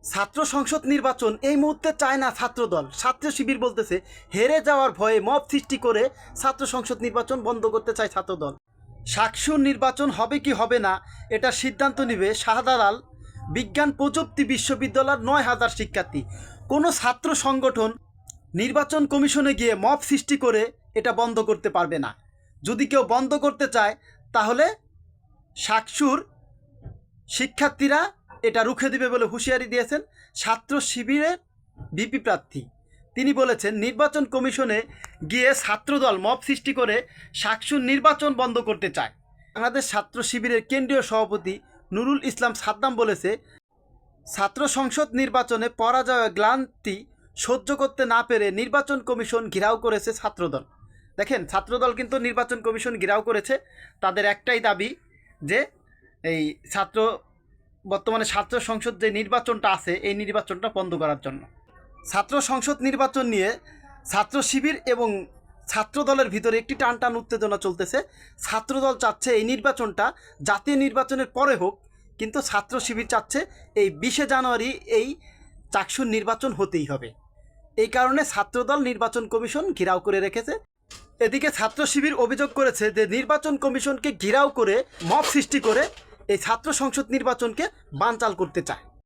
ছাত্র সংসদ নির্বাচন এই মুহূর্তে চায় না ছাত্রদল। ছাত্র শিবির বলতেছে হেরে যাওয়ার ভয়ে মব সৃষ্টি করে ছাত্র সংসদ নির্বাচন বন্ধ করতে চায় ছাত্রদল। শাকসুর নির্বাচন হবে কি হবে না এটা সিদ্ধান্ত নেবে শাহজালাল বিজ্ঞান প্রযুক্তি বিশ্ববিদ্যালয়ের ৯,০০০ শিক্ষার্থী। কোনো ছাত্র সংগঠন নির্বাচন কমিশনে গিয়ে মব সৃষ্টি করে এটা বন্ধ করতে পারবে না। যদি কেউ বন্ধ করতে চায় তাহলে শাকসুর শিক্ষার্থীরা এটা রুখে দিবে বলে হুঁশিয়ারি দিয়েছেন ছাত্র শিবিরের ভিপি প্রার্থী। তিনি বলেছেন নির্বাচন কমিশনে গিয়ে ছাত্রদল মব সৃষ্টি করে শাকসুর নির্বাচন বন্ধ করতে চায়। বাংলাদেশ ছাত্র শিবিরের কেন্দ্রীয় সভাপতি নুরুল ইসলাম সাদ্দাম বলেছে ছাত্র সংসদ নির্বাচনে পরাজয় গ্লান্তি সহ্য করতে না পেরে নির্বাচন কমিশন ঘেরাও করেছে ছাত্রদল। দেখেন, ছাত্রদল কিন্তু নির্বাচন কমিশন ঘেরাও করেছে। তাদের একটাই দাবি যে এই বর্তমানে ছাত্র সংসদ যে নির্বাচনটা আছে এই নির্বাচনটা বন্ধ করার জন্য। ছাত্র সংসদ নির্বাচন নিয়ে ছাত্র শিবির এবং ছাত্রদলের ভিতরে একটি টানটান উত্তেজনা চলতেছে। ছাত্রদল চাচ্ছে এই নির্বাচনটা জাতীয় নির্বাচনের পরে হোক, কিন্তু ছাত্র শিবির চাচ্ছে এই ২০শে জানুয়ারি এই চাকসুর নির্বাচন হতেই হবে। এই কারণে ছাত্রদল নির্বাচন কমিশন ঘেরাও করে রেখেছে। এদিকে ছাত্র শিবির অভিযোগ করেছে যে নির্বাচন কমিশনকে ঘেরাও করে মব সৃষ্টি করে এই ছাত্র সংসদ নির্বাচনকে বানচাল করতে চায়।